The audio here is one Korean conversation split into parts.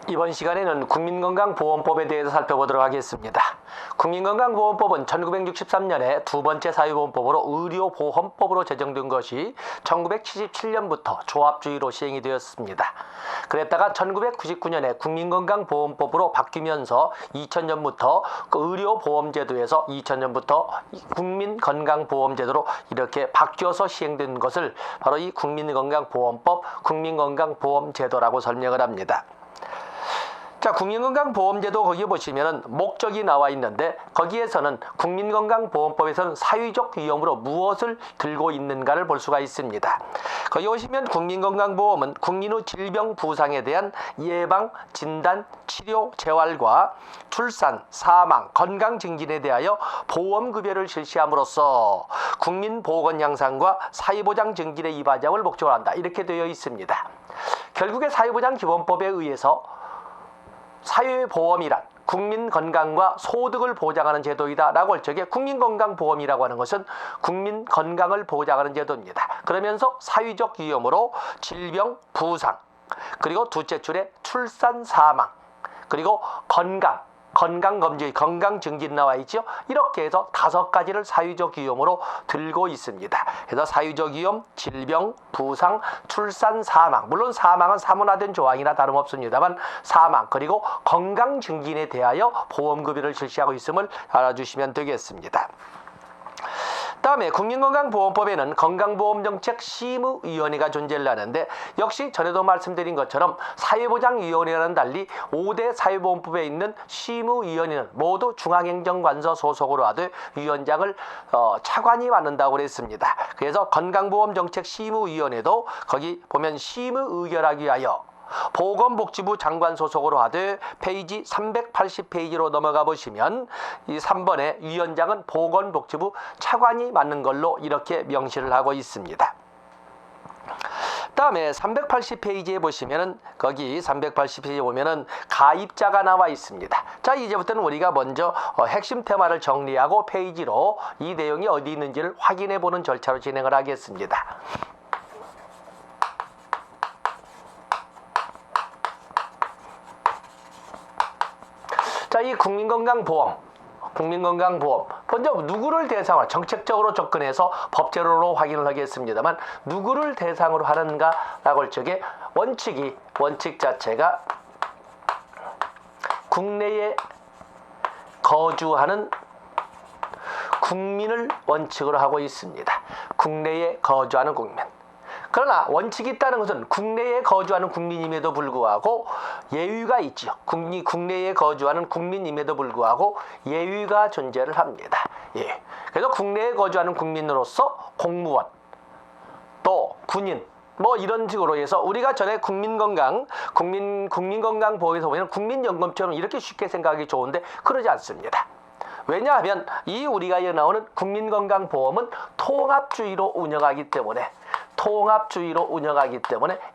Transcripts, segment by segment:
이번 시간에는 국민건강보험법에 대해서 살펴보도록 하겠습니다. 국민건강보험법은 1963년에 두 번째 사회보험법으로 의료보험법으로 제정된 것이 1977년부터 조합주의로 시행이 되었습니다. 그랬다가 1999년에 국민건강보험법으로 바뀌면서 2000년부터 의료보험제도에서 2000년부터 국민건강보험제도로 이렇게 바뀌어서 시행된 것을 바로 이 국민건강보험법, 국민건강보험제도라고 설명을 합니다. 자, 국민건강보험제도 거기에 보시면은 목적이 나와 있는데 거기에서는 국민건강보험법에서는 사회적 위험으로 무엇을 들고 있는가를 볼 수가 있습니다. 거기 보시면 국민건강보험은 국민의 질병 부상에 대한 예방, 진단, 치료, 재활과 출산, 사망, 건강 증진에 대하여 보험급여를 실시함으로써 국민 보건 향상과 사회보장 증진의 이 과정을 목적으로 한다. 이렇게 되어 있습니다. 결국에 사회보장기본법에 의해서 사회보험이란 국민 건강과 소득을 보장하는 제도이다 라고 할 적에 국민건강보험이라고 하는 것은 국민 건강을 보장하는 제도입니다. 그러면서 사회적 위험으로 질병, 부상, 그리고 둘째 줄에 출산, 사망, 그리고 건강검진, 건강증진 나와 있죠. 이렇게 해서 5가지를 사회적 위험으로 들고 있습니다. 그래서 사회적 위험, 질병, 부상, 출산, 사망. 물론 사망은 사문화된 조항이나 다름없습니다만 사망 그리고 건강증진에 대하여 보험급여를 실시하고 있음을 알아주시면 되겠습니다. 다음에 국민건강보험법에는 건강보험정책심의위원회가 존재를 하는데 역시 전에도 말씀드린 것처럼 사회보장위원회와는 달리 5대 사회보험법에 있는 심의위원회는 모두 중앙행정관서 소속으로 하되 위원장을 차관이 맡는다고 그랬습니다. 그래서 건강보험정책심의위원회도 거기 보면 심의 의결하기 위하여 보건복지부 장관 소속으로 하되 페이지 380페이지로 넘어가 보시면 이 3번에 위원장은 보건복지부 차관이 맡는 걸로 이렇게 명시를 하고 있습니다. 다음에 380페이지에 보시면은 거기 380페이지에 보면은 가입자가 나와 있습니다. 자, 이제부터는 우리가 먼저 핵심 테마를 정리하고 페이지로 이 내용이 어디 있는지를 확인해 보는 절차로 진행을 하겠습니다. 자, 이 국민건강보험 먼저 누구를 대상으로 정책적으로 접근해서 법제로로 확인을 하겠습니다만 누구를 대상으로 하는가라고 할 적에 원칙 자체가 국내에 거주하는 국민을 원칙으로 하고 있습니다. 국내에 거주하는 국민. 그러나 원칙이 있다는 것은 국내에 거주하는 국민임에도 불구하고 예외가 있죠. 국내에 거주하는 국민임에도 불구하고 예외가 존재를 합니다. 예. 그래서 국내에 거주하는 국민으로서 공무원, 또 군인, 뭐 이런 식으로 해서 우리가 전에 국민건강보험에서 보면 국민연금처럼 이렇게 쉽게 생각하기 좋은데 그러지 않습니다. 왜냐하면 이 우리가 나오는 국민건강보험은 통합주의로 운영하기 때문에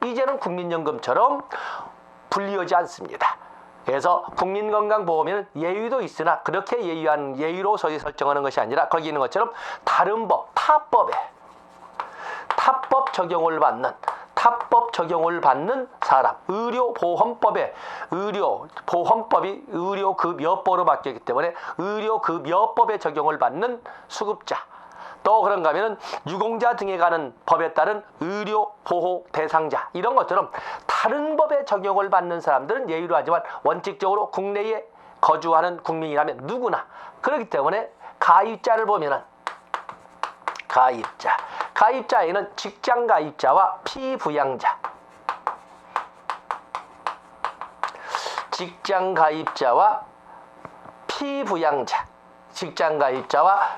이제는 국민연금처럼 불리하지 않습니다. 그래서 국민건강보험에는 예외도 있으나 그렇게 예외로 설정하는 것이 아니라 거기 있는 것처럼 다른 타법 적용을 받는 사람, 의료보험법이 의료급여법으로 바뀌었기 때문에 의료급여법에 적용을 받는 수급자, 또 그런가 하면 유공자 등에 관한 법에 따른 의료보호 대상자, 이런 것처럼 다른 법에 적용을 받는 사람들은 예외로 하지만 원칙적으로 국내에 거주하는 국민이라면 누구나 그렇기 때문에 가입자를 보면은 가입자에는 직장가입자와 피부양자, 직장가입자와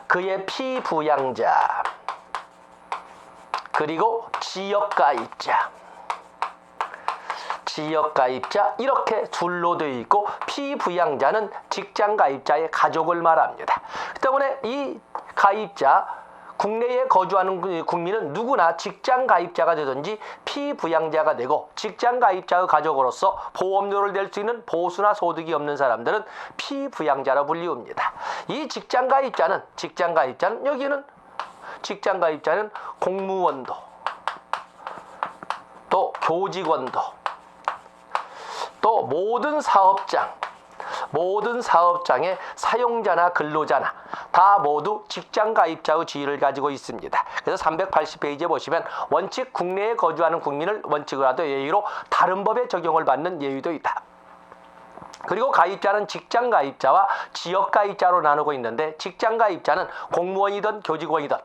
그의 피부양자, 그리고 지역가입자 이렇게 둘로 되어 있고 피부양자는 직장가입자의 가족을 말합니다. 그 때문에 이 가입자 국내에 거주하는 국민은 누구나 직장가입자가 되든지 피부양자가 되고 직장가입자의 가족으로서 보험료를 낼 수 있는 보수나 소득이 없는 사람들은 피부양자로 불리웁니다. 이 직장가입자는 여기는 직장가입자는 공무원도 또 교직원도 또 모든 사업장의 사용자나 근로자나 다 모두 직장가입자의 지위를 가지고 있습니다. 그래서 380페이지에 보시면 원칙 국내에 거주하는 국민을 원칙으로 하되 예의로 다른 법에 적용을 받는 예의도 있다. 그리고 가입자는 직장가입자와 지역가입자로 나누고 있는데 직장가입자는 공무원이든 교직원이든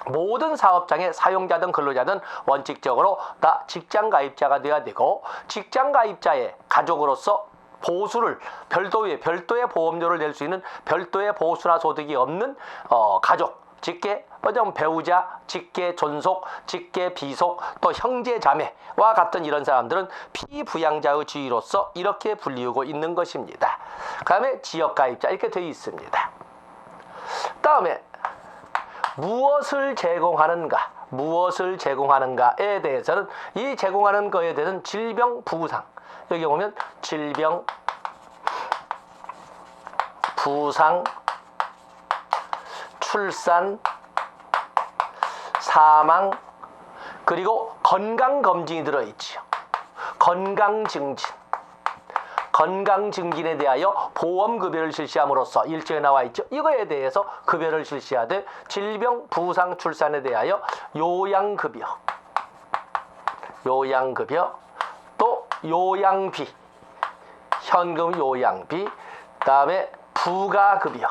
모든 사업장의 사용자든 근로자든 원칙적으로 다 직장가입자가 되어야 되고 직장가입자의 가족으로서 보수를 별도의 보험료를 낼 수 있는 별도의 보수나 소득이 없는 가족, 직계, 배우자, 직계 존속, 직계 비속, 또 형제 자매와 같은 이런 사람들은 피부양자의 지위로서 이렇게 불리우고 있는 것입니다. 그 다음에 지역가입자 이렇게 되어 있습니다. 다음에 무엇을 제공하는가에 대해서는 이 제공하는 거에 대해서는 질병, 부상, 여기 보면 질병, 부상, 출산, 사망, 그리고 건강검진이 들어있지요. 건강증진에 대하여 보험급여를 실시함으로써 일조에 나와 있죠. 이거에 대해서 급여를 실시하되 질병, 부상, 출산에 대하여 요양급여, 또 요양비, 현금 요양비, 다음에 부가급여,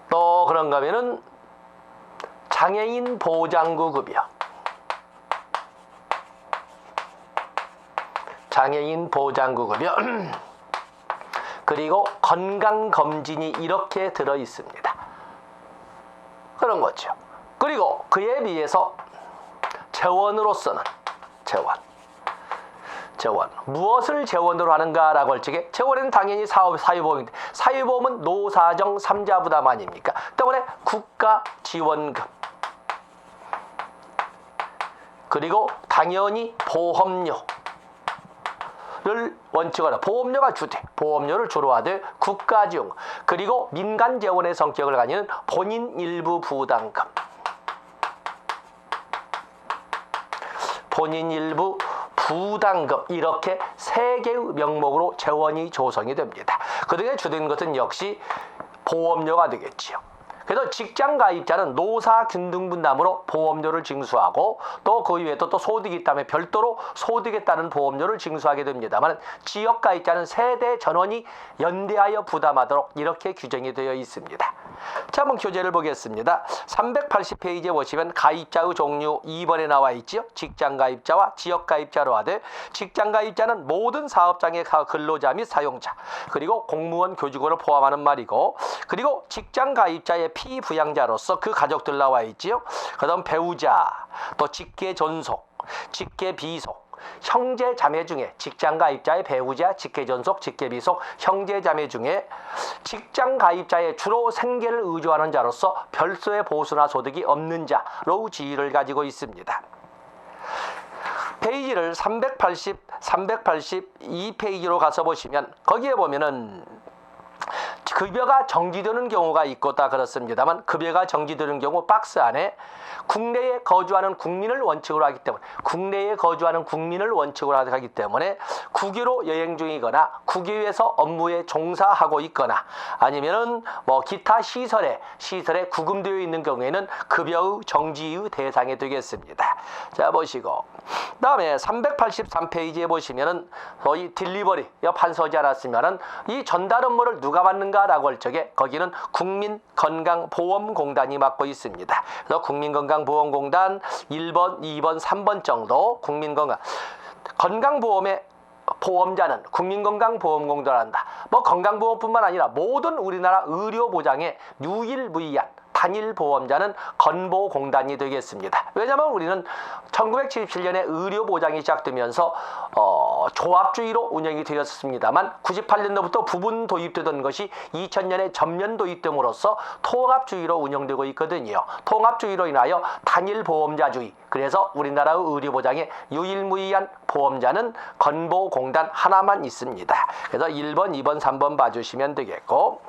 또 그런가 하면은 장애인 보장구 급여, 그리고 건강검진이 이렇게 들어 있습니다. 그런 거죠. 그리고 그에 비해서 재원으로서는 무엇을 재원으로 하는가라고 할 적에 재원에는 당연히 사유보험인데 사유보험은 노사정 3자 부담 아닙니까? 때문에 국가지원금, 그리고 당연히 보험료를 원칙으로 보험료가 주되 보험료를 주로 하되 국가지원금, 그리고 민간재원의 성격을 가지는 본인 일부 부담금, 이렇게 세 개의 명목으로 재원이 조성이 됩니다. 그중에 주된 것은 역시 보험료가 되겠지요. 그래서 직장가입자는 노사균등분담으로 보험료를 징수하고 또 그 이외에 또 소득이 있다면 별도로 소득에 따른 보험료를 징수하게 됩니다만 지역가입자는 세대 전원이 연대하여 부담하도록 이렇게 규정이 되어 있습니다. 자, 한번 교재를 보겠습니다. 380페이지에 보시면 가입자의 종류 2번에 나와 있죠. 직장가입자와 지역가입자로 하되 직장가입자는 모든 사업장의 근로자 및 사용자, 그리고 공무원, 교직원을 포함하는 말이고, 그리고 직장가입자의 피부양자로서 그 가족들 나와 있지요. 그 다음 배우자, 또 직계 존속, 직계 비속, 형제 자매 중에 직장가입자의 배우자, 직계존속, 직계비속, 형제 자매 중에 직장가입자의 주로 생계를 의존하는 자로서 별도의 보수나 소득이 없는 자로 지위를 가지고 있습니다. 페이지를 382페이지로 가서 보시면 거기에 보면은 급여가 정지되는 경우가 있고 다 그렇습니다만 급여가 정지되는 경우 박스 안에 국내에 거주하는 국민을 원칙으로 하기 때문에 국유로 여행 중이거나 국유에서 업무에 종사하고 있거나 아니면은 기타 시설에 구금되어 있는 경우에는 급여의 정지의 대상이 되겠습니다. 자, 보시고 다음에 383페이지에 보시면은 이 딜리버리 판서지 않았으면은 이 전달 업무를 누가 받는가라고 할 적에 거기는 국민건강보험공단이 맡고 있습니다. 그래서 국민건강보험공단 1번, 2번, 3번 정도 건강보험의 보험자는 국민건강보험공단을 한다. 건강보험뿐만 아니라 모든 우리나라 의료보장에 유일무이한 단일 보험자는 건보공단이 되겠습니다. 왜냐하면 우리는 1977년에 의료보장이 시작되면서 조합주의로 운영이 되었습니다만 98년도부터 부분 도입되던 것이 2000년에 전면 도입됨으로써 통합주의로 운영되고 있거든요. 통합주의로 인하여 단일 보험자주의, 그래서 우리나라의 의료보장에 유일무이한 보험자는 건보공단 하나만 있습니다. 그래서 1번, 2번, 3번 봐주시면 되겠고,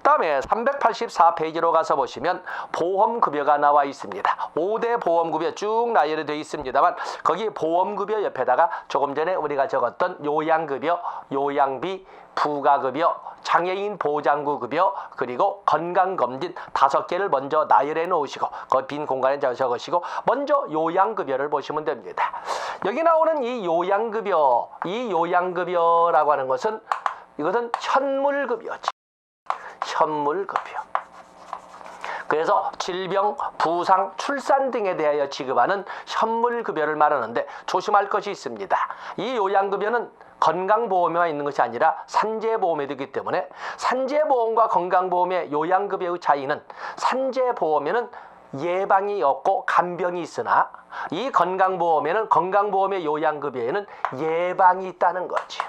다음에 384페이지로 가서 보시면 보시면 보험급여가 나와 있습니다. 5대 보험급여 쭉 나열이 되어 있습니다만 거기 보험급여 옆에다가 조금 전에 우리가 적었던 요양급여, 요양비, 부가급여, 장애인 보장구급여, 그리고 건강검진 5개를 먼저 나열해 놓으시고 그 빈 공간에 적으시고 먼저 요양급여를 보시면 됩니다. 여기 나오는 이 요양급여라고 하는 것은 이것은 현물급여지. 현물급여. 그래서 질병, 부상, 출산 등에 대하여 지급하는 현물급여를 말하는데 조심할 것이 있습니다. 이 요양급여는 건강보험에만 있는 것이 아니라 산재보험에 되기 때문에 산재보험과 건강보험의 요양급여의 차이는 산재보험에는 예방이 없고 간병이 있으나 이 건강보험에는 건강보험의 요양급여에는 예방이 있다는 거지요.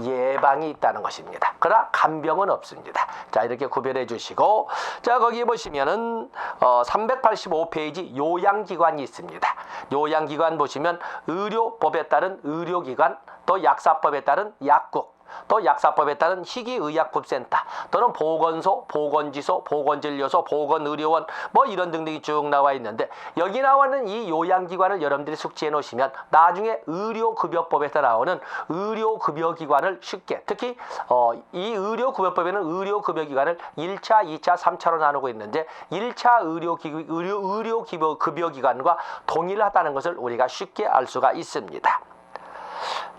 예방이 있다는 것입니다. 그러나 간병은 없습니다. 자, 이렇게 구별해 주시고, 자, 거기 보시면은 385페이지 요양기관이 있습니다. 요양기관 보시면 의료법에 따른 의료기관, 또 약사법에 따른 약국, 또 약사법에 따른 희귀의약품센터 또는 보건소, 보건지소, 보건진료소, 보건의료원 뭐 이런 등등이 쭉 나와 있는데 여기 나와는 이 요양기관을 여러분들이 숙지해 놓으시면 나중에 의료급여법에서 나오는 의료급여기관을 쉽게 특히 이 의료급여법에는 의료급여기관을 1차, 2차, 3차로 나누고 있는데 1차 의료급여기관과 동일하다는 것을 우리가 쉽게 알 수가 있습니다.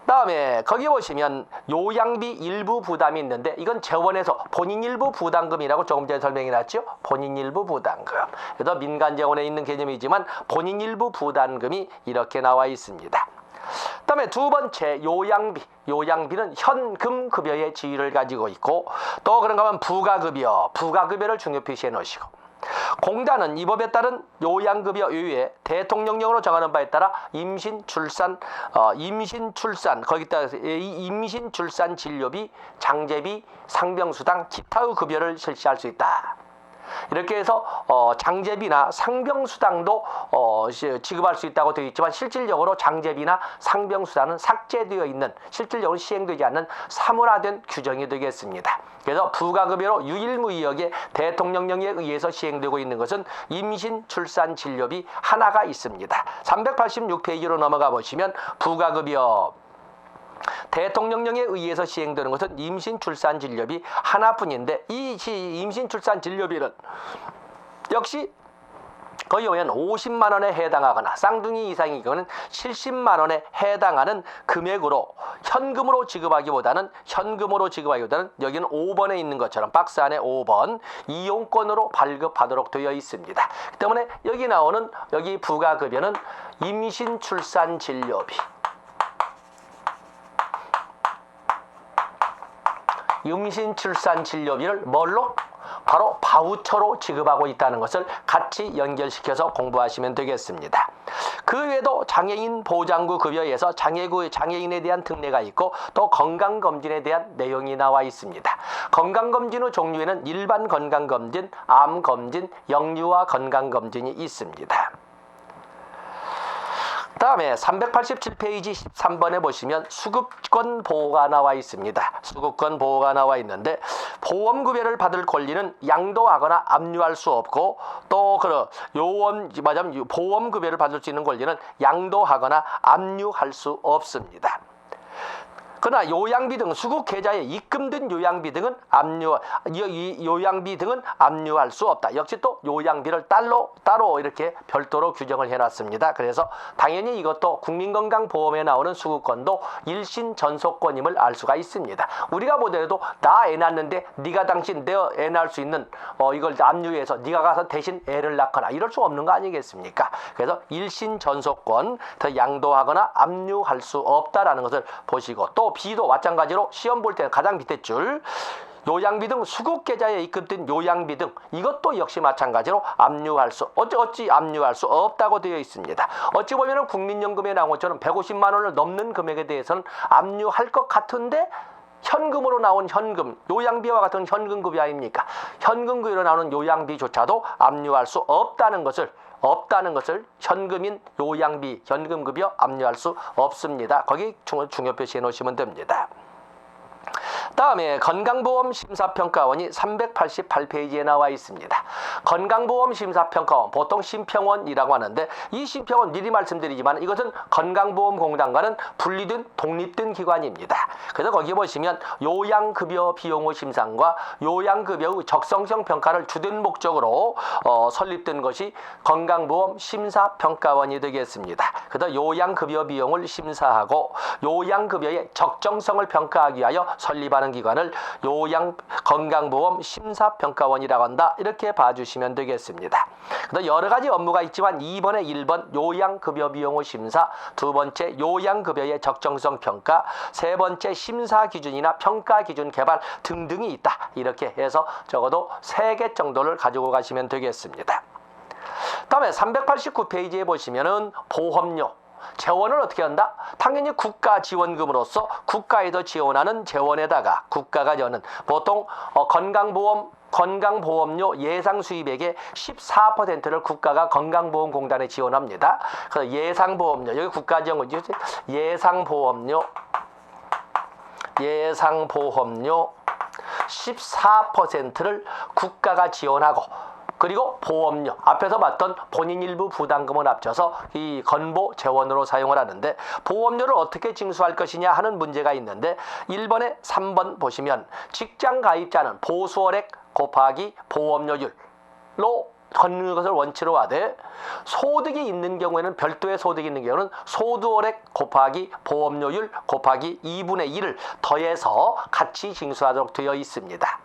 다음에 거기 보시면 요양비 일부 부담이 있는데 이건 재원에서 본인 일부 부담금이라고 조금 전에 설명해 놨죠. 본인 일부 부담금. 그래서 민간 재원에 있는 개념이지만 본인 일부 부담금이 이렇게 나와 있습니다. 다음에 두 번째 요양비. 요양비는 현금 급여의 지위를 가지고 있고 또 그런가 하면 부가급여. 부가급여를 중요 표시해 놓으시고 공단은 이 법에 따른 요양급여 이외에 대통령령으로 정하는 바에 따라 임신, 출산, 거기다 임신, 출산 진료비, 장제비, 상병수당, 기타의 급여를 실시할 수 있다. 이렇게 해서 장제비나 상병수당도 지급할 수 있다고 되어 있지만 실질적으로 장제비나 상병수당은 삭제되어 있는 실질적으로 시행되지 않는 사문화된 규정이 되겠습니다. 그래서 부가급여로 유일무이하게 대통령령에 의해서 시행되고 있는 것은 임신, 출산, 진료비 하나가 있습니다. 386페이지로 넘어가 보시면 부가급여 대통령령에 의해서 시행되는 것은 임신, 출산, 진료비 하나뿐인데 이 임신, 출산, 진료비는 역시 거기 보면 50만 원에 해당하거나 쌍둥이 이상의 경우는 70만 원에 해당하는 금액으로 현금으로 지급하기보다는 여기는 5번에 있는 것처럼 박스 안에 5번 이용권으로 발급하도록 되어 있습니다. 때문에 여기 나오는 여기 부가급여는 임신, 출산, 진료비 임신, 출산, 진료비를 뭘로? 바로 바우처로 지급하고 있다는 것을 같이 연결시켜서 공부하시면 되겠습니다. 그 외에도 장애인 보장구 급여에서 장애인에 대한 특례가 있고 또 건강검진에 대한 내용이 나와 있습니다. 건강검진의 종류에는 일반 건강검진, 암검진, 영유아 건강검진이 있습니다. 다음에 387페이지 13번에 보시면 수급권 보호가 나와 있습니다. 수급권 보호가 나와 있는데 보험급여를 받을 권리는 양도하거나 압류할 수 없고 또 보험급여를 받을 수 있는 권리는 양도하거나 압류할 수 없습니다. 그러나 요양비 등 수급 계좌에 입금된 요양비 등은 압류할 수 없다. 역시 또 요양비를 따로 이렇게 별도로 규정을 해놨습니다. 그래서 당연히 이것도 국민건강보험에 나오는 수급권도 일신 전속권임을 알 수가 있습니다. 우리가 보더라도 나 애 낳는데 네가 당신 내 애 낳을 수 있는 이걸 압류해서 네가 가서 대신 애를 낳거나 이럴 수 없는 거 아니겠습니까? 그래서 일신 전속권 더 양도하거나 압류할 수 없다라는 것을 보시고 또 비도 마찬가지로 시험 볼 때는 가장 밑에 줄 요양비 등 수급 계좌에 입금된 요양비 등 이것도 역시 마찬가지로 어찌 압류할 수 없다고 되어 있습니다. 어찌 보면은 국민연금에 나온 것처럼 150만 원을 넘는 금액에 대해서는 압류할 것 같은데 현금으로 나온 요양비와 같은 현금급여 아닙니까? 현금급여로 나오는 요양비조차도 압류할 수 없다는 것을 현금인 요양비, 현금급여 압류할 수 없습니다. 거기 중요 표시해 놓으시면 됩니다. 다음에 건강보험 심사평가원이 388페이지에 나와 있습니다. 건강보험 심사평가원, 보통 심평원이라고 하는데 이 심평원 미리 말씀드리지만 이것은 건강보험공단과는 분리된 독립된 기관입니다. 그래서 거기 보시면 요양급여 비용의 심사과 요양급여의 적성성 평가를 주된 목적으로 설립된 것이 건강보험 심사평가원이 되겠습니다. 그래서 요양급여 비용을 심사하고 요양급여의 적정성을 평가하기 위하여 설립하는 기관을 요양건강보험 심사평가원이라고 한다. 이렇게 봐주시면 되겠습니다. 그래서 여러 가지 업무가 있지만 2번에 1번 요양급여 비용의 심사, 두 번째 요양급여의 적정성 평가, 세 번째 심사 기준이나 평가 기준 개발 등등이 있다. 이렇게 해서 적어도 3개 정도를 가지고 가시면 되겠습니다. 다음에 389페이지에 보시면은 보험료 재원을 어떻게 한다? 당연히 국가 지원금으로서 국가에서 지원하는 재원에다가 국가가 저는 보통 건강보험료 예상 수입액의 14%를 국가가 건강보험공단에 지원합니다. 그래서 예상보험료 여기 국가 지원금 예상보험료 14%를 국가가 지원하고 그리고 보험료, 앞에서 봤던 본인 일부 부담금을 합쳐서 이 건보 재원으로 사용을 하는데 보험료를 어떻게 징수할 것이냐 하는 문제가 있는데 1번에 3번 보시면 직장 가입자는 보수월액 곱하기 보험료율로 걷는 것을 원칙으로 하되 소득이 있는 경우에는 별도의 소득이 있는 경우는 소득월액 곱하기 보험료율 곱하기 2분의 1을 더해서 같이 징수하도록 되어 있습니다.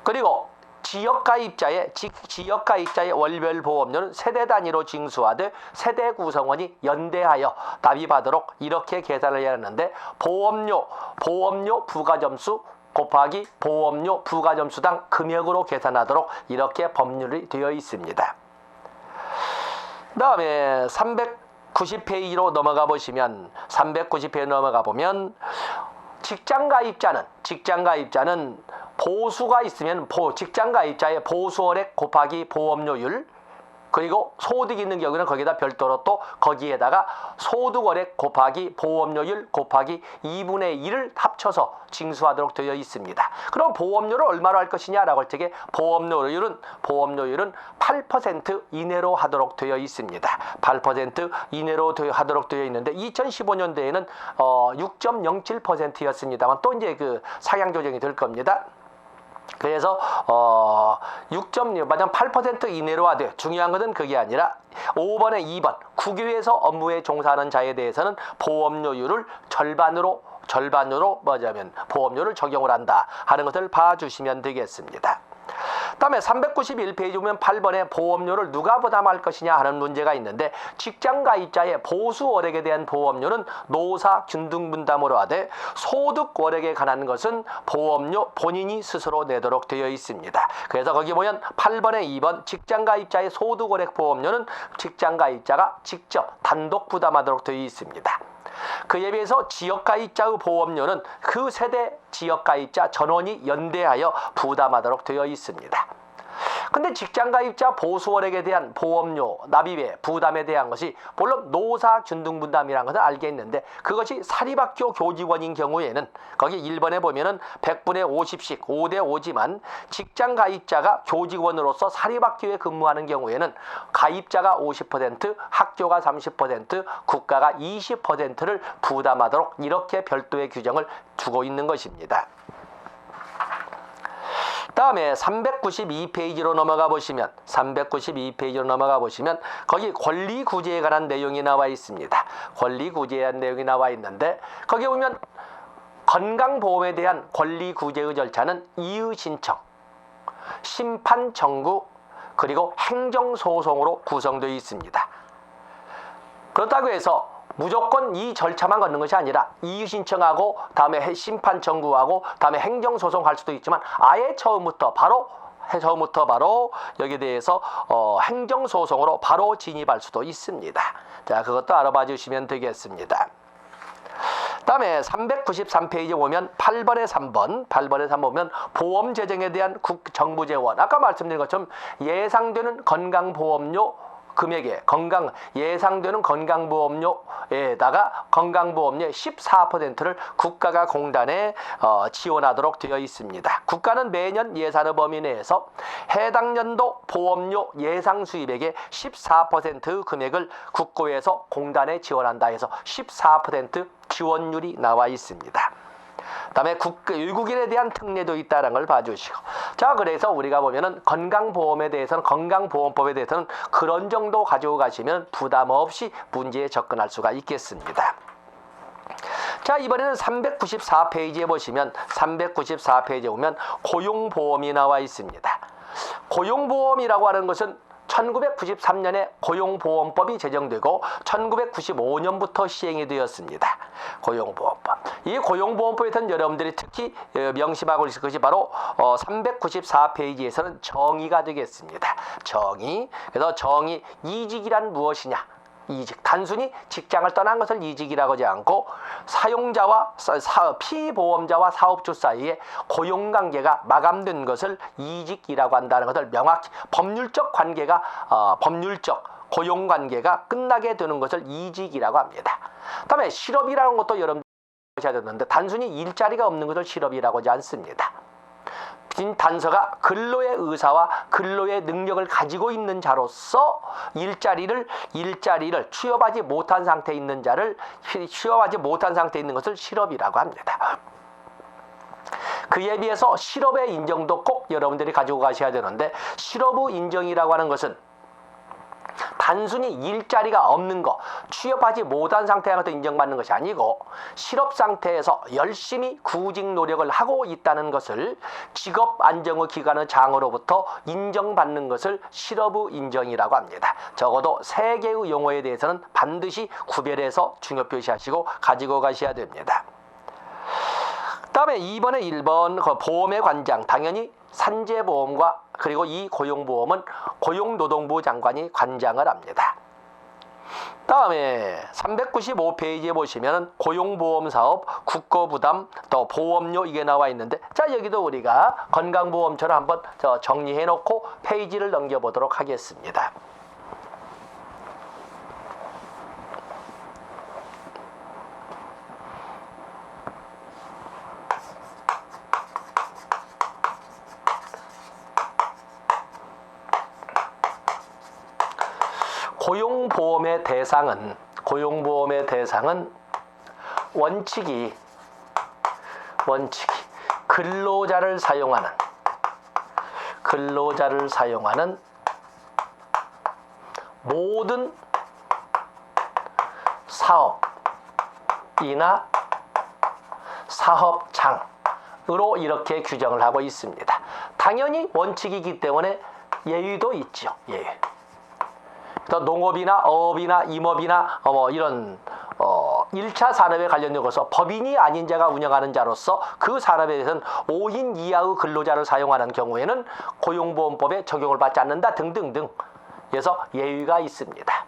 그리고 지역가입자의 월별 보험료는 세대 단위로 징수하되 세대 구성원이 연대하여 납입하도록 이렇게 계산을 해야 하는데 보험료 부가점수 곱하기 보험료 부가점수당 금액으로 계산하도록 이렇게 법률이 되어 있습니다. 그 다음에 390페이지로 넘어가 보시면 390페이지 넘어가 보면 직장가입자는 보수가 있으면 직장가입자의 보수월액 곱하기 보험료율 그리고 소득이 있는 경우는 거기다 별도로 또 거기에다가 소득월액 곱하기 보험료율 곱하기 2분의 1을 합쳐서 징수하도록 되어 있습니다. 그럼 보험료를 얼마로 할 것이냐라고 할 적에 보험료율은 8% 이내로 하도록 되어 있습니다. 8% 이내로 하도록 되어 있는데 2015년도에는 6.07%였습니다만 또 이제 그 상향 조정이 될 겁니다. 그래서 8% 이내로 하되 중요한 것은 그게 아니라 5번에 2번 국유에서 업무에 종사하는 자에 대해서는 보험료율을 절반으로 보험료를 적용을 한다 하는 것을 봐주시면 되겠습니다. 다음에 391페이지 보면 8번에 보험료를 누가 부담할 것이냐 하는 문제가 있는데 직장가입자의 보수월액에 대한 보험료는 노사 균등분담으로 하되 소득월액에 관한 것은 보험료 본인이 스스로 내도록 되어 있습니다. 그래서 거기 보면 8번에 2번 직장가입자의 소득월액 보험료는 직장가입자가 직접 단독 부담하도록 되어 있습니다. 그에 비해서 지역가입자의 보험료는 그 세대 지역가입자 전원이 연대하여 부담하도록 되어 있습니다. 근데 직장가입자 보수월액에 대한 보험료 납입의 부담에 대한 것이 물론 노사균등분담이라는 것을 알겠는데 그것이 사립학교 교직원인 경우에는 거기 1번에 보면은 100분의 50씩 5대 5지만 직장가입자가 교직원으로서 사립학교에 근무하는 경우에는 가입자가 50%, 학교가 30%, 국가가 20%를 부담하도록 이렇게 별도의 규정을 두고 있는 것입니다. 다음에 392페이지로 넘어가 보시면 거기 권리구제에 관한 내용이 나와 있습니다. 권리구제에 대한 내용이 나와 있는데 거기 보면 건강보험에 대한 권리구제의 절차는 이의신청, 심판청구 그리고 행정소송으로 구성되어 있습니다. 그렇다고 해서 무조건 이 절차만 걷는 것이 아니라 이의신청하고 다음에 심판 청구하고 다음에 행정소송 할 수도 있지만 아예 처음부터 바로 여기에 대해서 행정소송으로 바로 진입할 수도 있습니다. 자, 그것도 알아봐 주시면 되겠습니다. 다음에 393페이지 보면 8번에 3번 보면 보험 재정에 대한 정부 재원 아까 말씀드린 것처럼 예상되는 건강보험료 금액에 예상되는 건강보험료에다가 건강보험료의 14%를 국가가 공단에 지원하도록 되어 있습니다. 국가는 매년 예산의 범위 내에서 해당 연도 보험료 예상 수입액의 14% 금액을 국고에서 공단에 지원한다 해서 14% 지원율이 나와 있습니다. 다음에 외국인에 대한 특례도 있다는 걸 봐주시고, 자, 그래서 우리가 보면은 건강보험에 대해서는, 건강보험법에 대해서는 그런 정도 가지고 가시면 부담 없이 문제에 접근할 수가 있겠습니다. 자, 이번에는 394페이지에 보시면, 394페이지에 보면 고용보험이 나와 있습니다. 고용보험이라고 하는 것은 1993년에 고용보험법이 제정되고 1995년부터 시행이 되었습니다. 고용보험법. 이 고용보험법에서는 여러분들이 특히 명심하고 있을 것이 바로 394페이지에서는 정의가 되겠습니다. 정의. 그래서 정의, 이직이란 무엇이냐? 이직, 단순히 직장을 떠난 것을 이직이라고 하지 않고 사용자와 피보험자와 사업주 사이에 고용관계가 마감된 것을 이직이라고 한다는 것을 명확히 법률적 관계가 법률적 고용관계가 끝나게 되는 것을 이직이라고 합니다. 다음에 실업이라는 것도 여러분들 보셔야 되는데 단순히 일자리가 없는 것을 실업이라고 하지 않습니다. 빈 단서가 근로의 의사와 근로의 능력을 가지고 있는 자로서 일자리를 취업하지 못한 상태에 있는 자를 취업하지 못한 상태에 있는 것을 실업이라고 합니다. 그에 비해서 실업의 인정도 꼭 여러분들이 가지고 가셔야 되는데, 실업의 인정이라고 하는 것은 단순히 일자리가 없는 거, 취업하지 못한 상태에서 인정받는 것이 아니고 실업 상태에서 열심히 구직 노력을 하고 있다는 것을 직업안정의 기관의 장으로부터 인정받는 것을 실업의 인정이라고 합니다. 적어도 세 개의 용어에 대해서는 반드시 구별해서 중요표시하시고 가지고 가셔야 됩니다. 다음에 2번에 1번 보험의 관장, 당연히 산재보험과 그리고 이 고용보험은 고용노동부 장관이 관장을 합니다. 다음에 395페이지에 보시면 고용보험사업, 국고부담, 또 보험료 이게 나와 있는데, 자, 여기도 우리가 건강보험처럼 한번 정리해 놓고 페이지를 넘겨보도록 하겠습니다. 고용보험의 대상은 원칙이 근로자를 사용하는 모든 사업이나 사업장으로 이렇게 규정을 하고 있습니다. 당연히 원칙이기 때문에 예외도 있죠. 예외. 농업이나 어업이나 임업이나 이런 1차 산업에 관련된 것서 법인이 아닌 자가 운영하는 자로서 그 산업에 대해서는 5인 이하의 근로자를 사용하는 경우에는 고용보험법에 적용을 받지 않는다 등등등. 그래서 예외가 있습니다.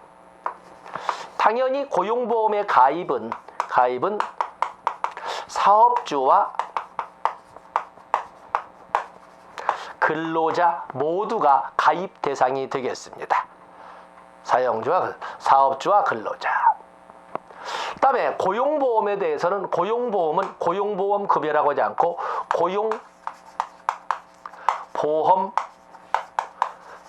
당연히 고용보험의 가입은 사업주와 근로자 모두가 가입 대상이 되겠습니다. 사업주와 근로자. 그다음에 고용보험에 대해서는 고용보험은 고용보험 급여라고 하지 않고 고용보험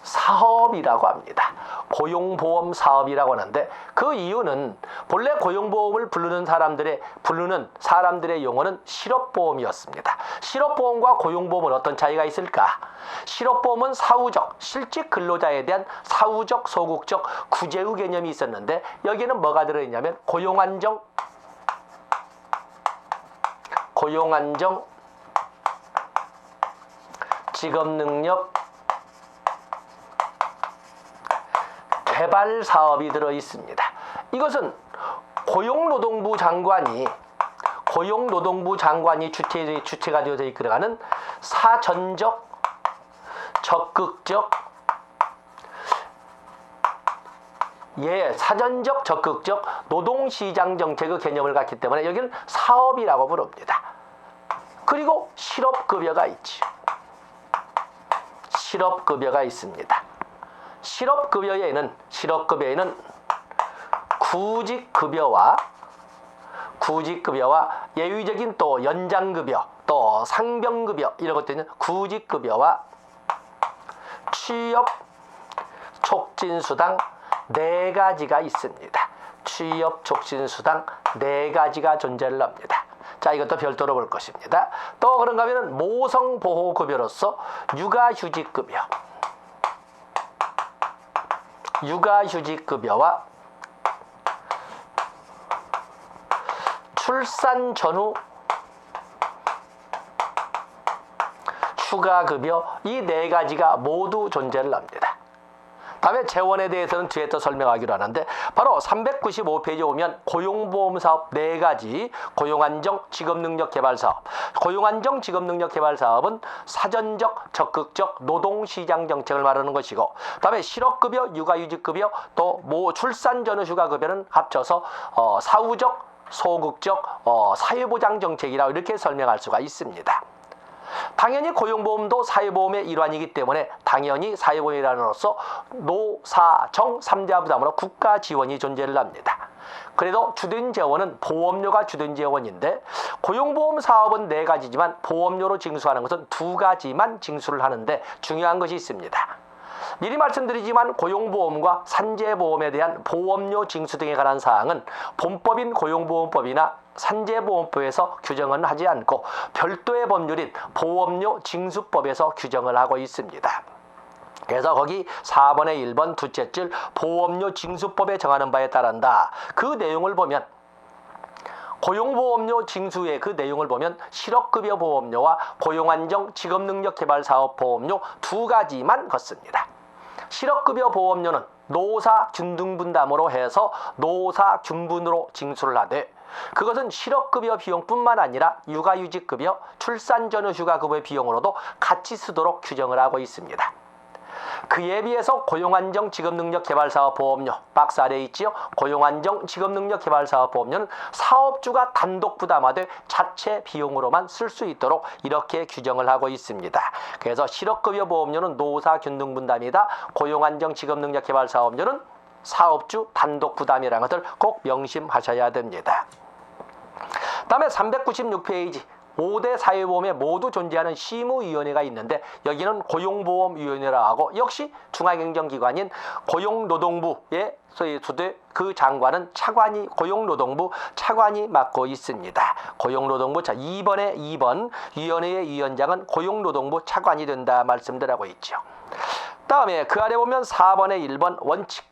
사업이라고 합니다. 고용보험 사업이라고 하는데, 그 이유는 본래 고용보험을 부르는 사람들의 용어는 실업보험이었습니다. 실업보험과 고용보험은 어떤 차이가 있을까? 실업보험은 사후적, 실직 근로자에 대한 사후적, 소극적 구제의 개념이 있었는데, 여기는 뭐가 들어있냐면 고용안정, 직업능력, 개발 사업이 들어 있습니다. 이것은 고용노동부 장관이 주체가 되어서 이끌어가는 사전적, 적극적 노동시장 정책의 개념을 갖기 때문에 여기는 사업이라고 부릅니다. 그리고 실업급여가 있습니다. 실업급여에는 구직급여와 예외적인 또 연장급여, 또 상병급여 이런 것들은 구직급여와 취업 촉진수당 4가지가 있습니다. 취업 촉진수당 4가지가 존재를 합니다. 자, 이것도 별도로 볼 것입니다. 또 그런가 하면 모성보호급여로서 육아휴직급여와 출산 전후 휴가급여 이 4가지가 모두 존재를 합니다. 다음에 재원에 대해서는 뒤에 또 설명하기로 하는데 바로 395페이지에 오면 고용보험사업 4가지 고용안정 직업능력개발사업 고용안정 직업능력개발사업은 사전적 적극적 노동시장 정책을 말하는 것이고 다음에 실업급여 육아휴직급여 또 출산 전후 휴가급여는 합쳐서 사후적 소극적 사회보장 정책이라 이렇게 설명할 수가 있습니다. 당연히 고용보험도 사회보험의 일환이기 때문에 당연히 사회보험이라는으로서 노사정 3자 부담으로 국가 지원이 존재를 합니다. 그래도 주된 재원은 보험료가 주된 재원인데 고용보험 사업은 4가지지만 보험료로 징수하는 것은 2가지만 징수를 하는데 중요한 것이 있습니다. 미리 말씀드리지만 고용보험과 산재보험에 대한 보험료 징수 등에 관한 사항은 본법인 고용보험법이나 산재보험법에서 규정은 하지 않고 별도의 법률인 보험료 징수법에서 규정을 하고 있습니다. 그래서 거기 4번의 1번 두째 줄 보험료 징수법에 정하는 바에 따른다. 그 내용을 보면 고용보험료 징수의 그 내용을 보면 실업급여 보험료와 고용안정 직업능력개발사업 보험료 2가지만 걷습니다. 실업급여 보험료는 노사균등분담으로 해서 노사균분으로 징수를 하되 그것은 실업급여 비용뿐만 아니라 육아휴직급여, 출산 전후 휴가급여 비용으로도 같이 쓰도록 규정을 하고 있습니다. 그에 비해서 고용안정 직업능력개발사업 보험료 박스 아래에 있지요. 고용안정 직업능력개발사업 보험료는 사업주가 단독 부담하되 자체 비용으로만 쓸 수 있도록 이렇게 규정을 하고 있습니다. 그래서 실업급여 보험료는 노사균등분담이다. 고용안정 직업능력개발사업료는 사업주 단독 부담이라는 것을 꼭 명심하셔야 됩니다. 다음에 396페이지 5대 사회보험에 모두 존재하는 심의위원회가 있는데 여기는 고용보험위원회라고 하고 역시 중앙행정기관인 고용노동부의 소대 그 장관은 차관이 고용노동부 차관이 맡고 있습니다. 고용노동부 자 2번의 2번 위원회의 위원장은 고용노동부 차관이 된다 말씀드리고 있죠. 다음에 그 아래 보면 4번의 1번 원칙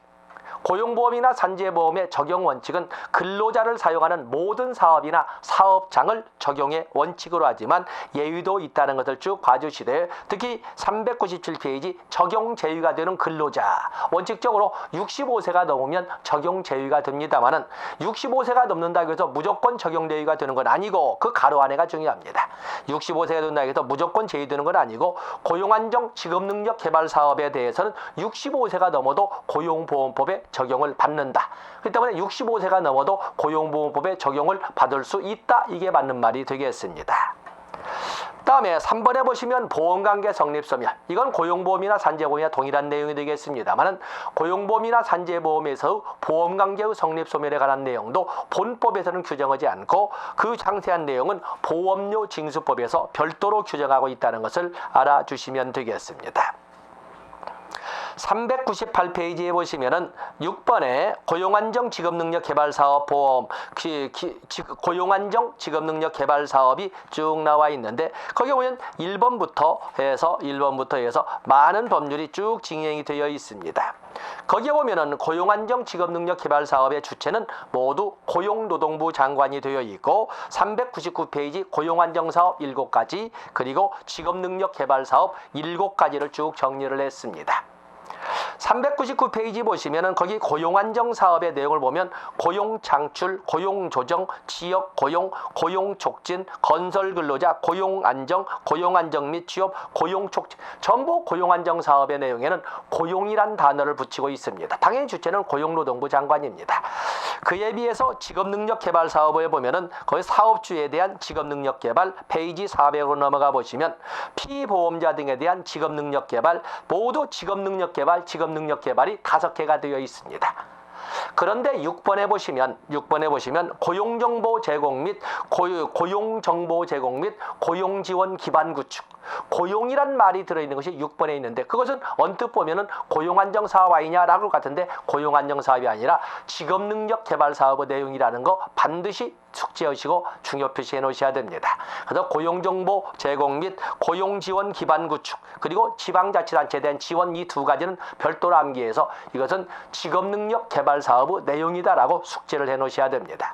고용보험이나 산재보험의 적용 원칙은 근로자를 사용하는 모든 사업이나 사업장을 적용의 원칙으로 하지만 예외도 있다는 것을 쭉 봐주시되 특히 397페이지 적용 제외가 되는 근로자 원칙적으로 65세가 넘으면 적용 제외가 됩니다만은 65세가 넘는다고 해서 무조건 적용 제외가 되는 건 아니고 그 가로 안에가 중요합니다. 65세가 된다고 해서 무조건 제외되는 건 아니고 고용안정 직업능력 개발 사업에 대해서는 65세가 넘어도 고용보험법에 적용을 받는다. 그렇기 때문에 65세가 넘어도 고용보험법에 적용을 받을 수 있다. 이게 맞는 말이 되겠습니다. 다음에 3번에 보시면 보험관계 성립소멸. 이건 고용보험이나 산재보험이나 동일한 내용이 되겠습니다만은 고용보험이나 산재보험에서 보험관계의 성립소멸에 관한 내용도 본법에서는 규정하지 않고 그 상세한 내용은 보험료 징수법에서 별도로 규정하고 있다는 것을 알아주시면 되겠습니다. 398페이지에 보시면은 6번에 고용안정 직업능력개발사업 보험 고용안정 직업능력개발사업이 쭉 나와 있는데 거기 보면 1번부터 해서 많은 법률이 쭉 진행이 되어 있습니다. 거기에 보면은 고용안정 직업능력개발사업의 주체는 모두 고용노동부 장관이 되어 있고 399페이지 고용안정사업 7가지 그리고 직업능력개발사업 7가지를 쭉 정리를 했습니다. 399페이지 보시면은 거기 고용안정 사업의 내용을 보면 고용창출, 고용조정, 지역고용, 고용촉진, 건설근로자, 고용안정, 고용안정 및 취업, 고용촉진 전부 고용안정 사업의 내용에는 고용이란 단어를 붙이고 있습니다. 당연히 주체는 고용노동부 장관입니다. 그에 비해서 직업능력개발사업부에 보면은 거기 사업주에 대한 직업능력개발 페이지 400으로 넘어가 보시면 피보험자 등에 대한 직업능력개발 모두 직업능력개발이 5개가 되어 있습니다. 그런데 6번에 보시면 고용정보 제공 및 고용정보 제공 및 고용지원 기반 구축 고용이란 말이 들어있는 것이 6번에 있는데 그것은 언뜻 보면은 고용안정사업 아니냐라고 할 것 같은데 고용안정사업이 아니라 직업능력개발사업의 내용이라는 거 반드시 숙지하시고 중요 표시해 놓으셔야 됩니다. 그래서 고용정보 제공 및 고용지원 기반 구축 그리고 지방자치단체에 대한 지원 이 2가지는 별도로 암기해서 이것은 직업능력개발사업의 내용이다라고 숙지를 해 놓으셔야 됩니다.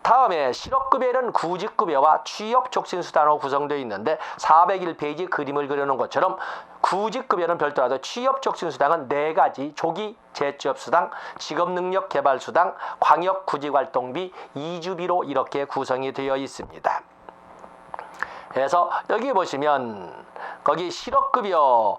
다음에 실업급여는 구직급여와 취업촉진수단으로 구성되어 있는데 401페이지 그림을 그려놓은 것처럼 구직급여는 별도라도 취업촉진수당은 4가지 조기 재취업수당, 직업능력개발수당, 광역구직활동비, 이주비로 이렇게 구성이 되어 있습니다. 그래서 여기 보시면 거기 실업급여에서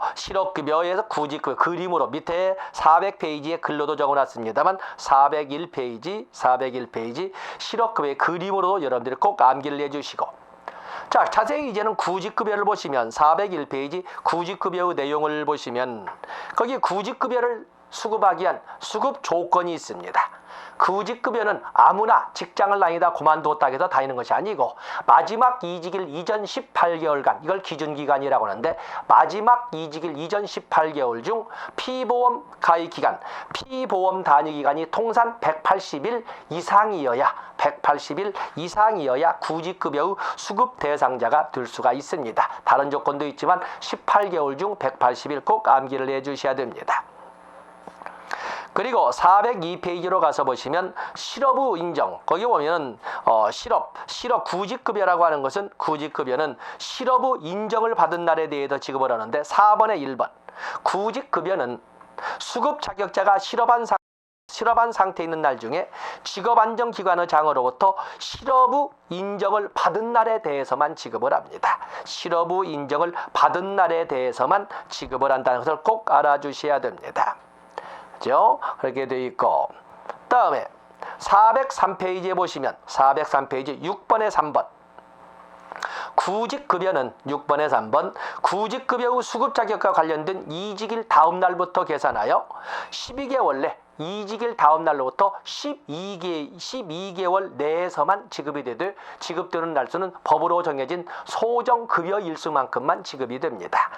구직급여 그림으로 밑에 400페이지에 글로도 적어놨습니다만 401페이지 실업급여의 그림으로도 여러분들이 꼭 암기를 해주시고 자 자세히 이제는 구직급여를 보시면 401페이지 구직급여의 내용을 보시면 거기 구직급여를 수급하기 위한 수급 조건이 있습니다. 구직급여는 아무나 직장을 다니다 그만두었다 해서 다니는 것이 아니고 마지막 이직일 이전 18개월간 이걸 기준기간이라고 하는데 마지막 이직일 이전 18개월 중 피보험 가입 기간, 피보험 단위 기간이 통산 180일 이상이어야 구직급여의 수급 대상자가 될 수가 있습니다. 다른 조건도 있지만 18개월 중 180일 꼭 암기를 해주셔야 됩니다. 그리고 402페이지로 가서 보시면 실업의 인정 거기 보면 실업 구직급여라고 하는 것은 구직급여는 실업의 인정을 받은 날에 대해서 지급을 하는데 4번에 1번 구직급여는 수급 자격자가 실업한 상태에 있는 날 중에 직업안정기관의 장으로부터 실업의 인정을 받은 날에 대해서만 지급을 합니다. 실업의 인정을 받은 날에 대해서만 지급을 한다는 것을 꼭 알아주셔야 됩니다. 그렇죠? 그렇게 되어 있고 다음에 403페이지에 보시면 403페이지 6번에 3번 구직급여는 6번에 3번 구직급여의 수급자격과 관련된 이직일 다음 날부터 계산하여 12개월 내 이직일 다음 날로부터 12개월 내에서만 지급이 되되 지급되는 날수는 법으로 정해진 소정급여 일수만큼만 지급이 됩니다.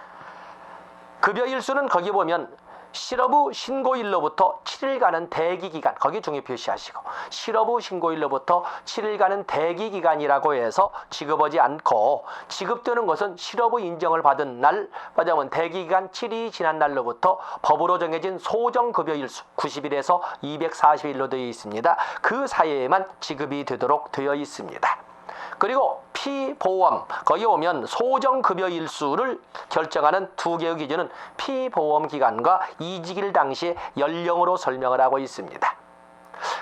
급여 일수는 거기 보면 실업의 신고일로부터 7일간은 대기기간 거기 중요 표시하시고 실업의 신고일로부터 7일간은 대기기간이라고 해서 지급하지 않고 지급되는 것은 실업의 인정을 받은 날 말하자면 대기기간 7일이 지난 날로부터 법으로 정해진 소정급여일수 90일에서 240일로 되어 있습니다. 그 사이에만 지급이 되도록 되어 있습니다. 그리고 피보험 거기 오면 소정급여 일수를 결정하는 2개의 기준은 피보험기간과 이직일 당시의 연령으로 설명을 하고 있습니다.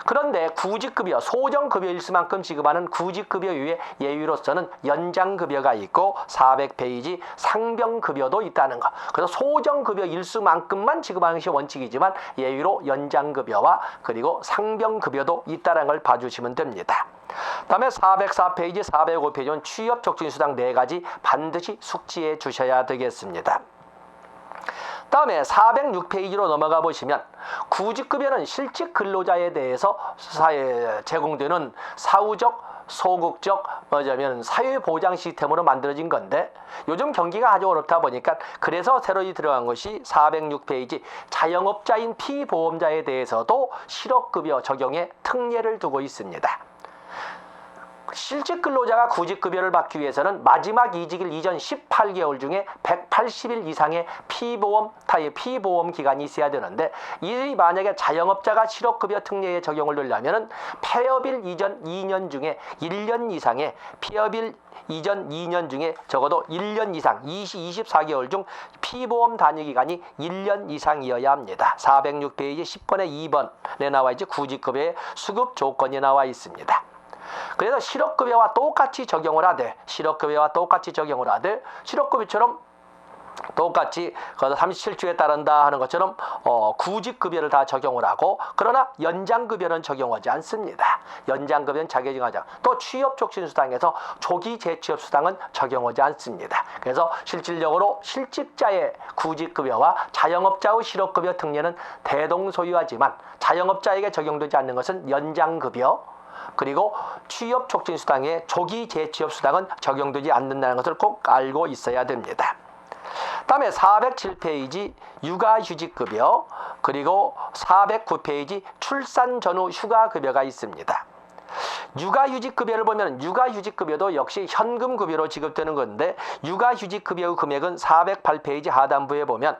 그런데 구직급여, 소정급여 일수만큼 지급하는 구직급여 외에 예외로서는 연장급여가 있고 400페이지 상병급여도 있다는 것. 그래서 소정급여 일수만큼만 지급하는 것이 원칙이지만 예외로 연장급여와 그리고 상병급여도 있다는 걸 봐주시면 됩니다. 다음에 404페이지, 405페이지는 취업촉진수당 4가지 반드시 숙지해 주셔야 되겠습니다. 다음에 406페이지로 넘어가 보시면 구직급여는 실직 근로자에 대해서 제공되는 사후적, 소극적, 사회보장 시스템으로 만들어진 건데 요즘 경기가 아주 어렵다 보니까 그래서 새로 들어간 것이 406페이지 자영업자인 피보험자에 대해서도 실업급여 적용에 특례를 두고 있습니다. 실직 근로자가 구직급여를 받기 위해서는 마지막 이직일 이전 18개월 중에 180일 이상의 피보험 기간이 있어야 되는데 이 만약에 자영업자가 실업급여 특례에 적용을 하려면은 폐업일 이전 2년 중에 1년 이상의 폐업일 이전 2년 중에 적어도 1년 이상 24개월 중 피보험 단위 기간이 1년 이상이어야 합니다. 406페이지 10번에 2번에 나와 있지 구직급여의 수급 조건이 나와 있습니다. 그래서 실업급여와 똑같이 적용을 하되 실업급여처럼 똑같이 37주에 따른다 하는 것처럼 구직급여를 다 적용을 하고, 그러나 연장급여는 적용하지 않습니다. 연장급여는 자격증하자. 또 취업촉진수당에서 조기 재취업수당은 적용하지 않습니다. 그래서 실질적으로 실직자의 구직급여와 자영업자의 실업급여 특례는 대동소이하지만 자영업자에게 적용되지 않는 것은 연장급여, 그리고 취업촉진수당의 조기 재취업수당은 적용되지 않는다는 것을 꼭 알고 있어야 됩니다. 다음에 407페이지 육아휴직급여, 그리고 409페이지 출산 전후 휴가급여가 있습니다. 육아휴직급여를 보면 육아휴직급여도 역시 현금급여로 지급되는 건데, 육아휴직급여의 금액은 408페이지 하단부에 보면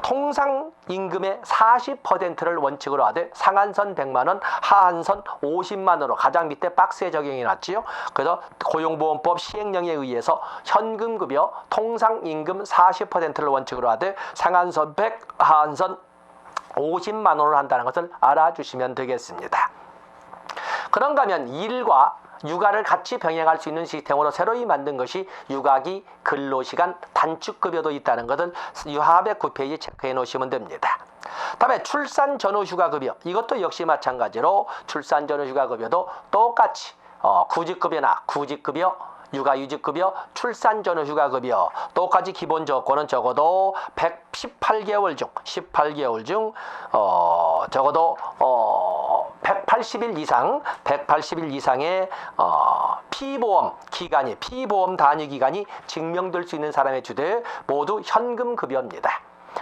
통상임금의 40%를 원칙으로 하되 상한선 100만원, 하한선 50만원으로 가장 밑에 박스에 적용이 났지요. 그래서 고용보험법 시행령에 의해서 현금급여 통상임금 40%를 원칙으로 하되 상한선 100, 하한선 50만원으로 한다는 것을 알아주시면 되겠습니다. 그런가 하면 일과 육아를 같이 병행할 수 있는 시스템으로 새로이 만든 것이 육아기 근로시간 단축급여도 있다는 것을 409페이지 체크해 놓으시면 됩니다. 다음에 출산 전후 휴가급여, 이것도 역시 마찬가지로 출산 전후 휴가급여도 똑같이 구직급여나 구직급여, 육아휴직급여, 출산 전후 휴가급여 똑같이 기본 조건은 적어도 118개월 중 적어도 180일 이상의 피보험 기간이, 피보험 단위 기간이 증명될 수 있는 사람의 주대 모두 현금 급여입니다.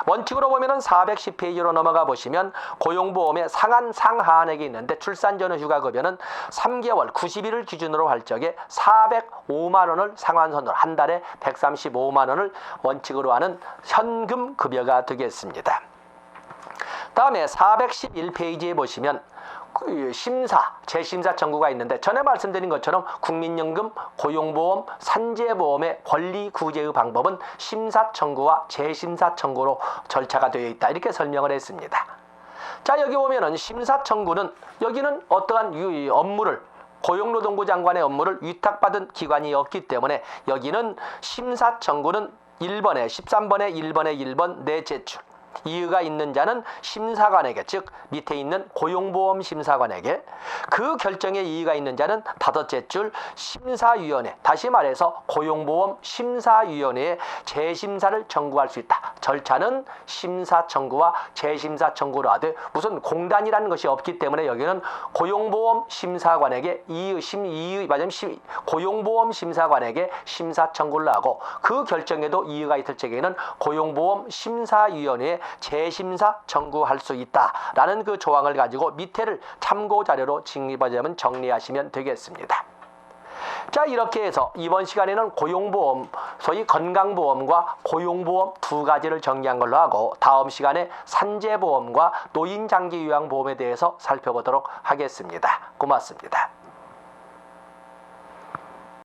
원칙으로 보면은 410페이지로 넘어가 보시면 고용보험의 상하한액이 있는데, 출산 전후 휴가급여는 3개월 90일을 기준으로 할 적에 405만 원을 상한선으로, 한 달에 135만 원을 원칙으로 하는 현금 급여가 되겠습니다. 다음에 411페이지에 보시면 재심사 청구가 있는데, 전에 말씀드린 것처럼 국민연금, 고용보험, 산재보험의 권리 구제의 방법은 심사 청구와 재심사 청구로 절차가 되어 있다, 이렇게 설명을 했습니다. 자, 여기 보면은 심사 청구는, 여기는 어떠한 업무를, 고용노동부 장관의 업무를 위탁받은 기관이 없기 때문에 여기는 심사 청구는 1번에 13번에 1번에 1번 내제출, 이의가 있는 자는 심사관에게, 즉 밑에 있는 고용보험 심사관에게, 그 결정에 이의가 있는 자는 다섯째 줄 심사위원회, 다시 말해서 고용보험 심사위원회에 재심사를 청구할 수 있다. 절차는 심사 청구와 재심사 청구로 하되 무슨 공단이라는 것이 없기 때문에 여기는 고용보험 심사관에게 고용보험 심사관에게 심사 청구를 하고, 그 결정에도 이의가 있을 적에는 고용보험 심사위원회에 재심사 청구할 수 있다라는 그 조항을 가지고 밑에를 참고 자료로 정리하시면 되겠습니다. 자, 이렇게 해서 이번 시간에는 고용보험, 소위 건강보험과 고용보험 두 가지를 정리한 걸로 하고, 다음 시간에 산재보험과 노인장기요양보험에 대해서 살펴보도록 하겠습니다. 고맙습니다.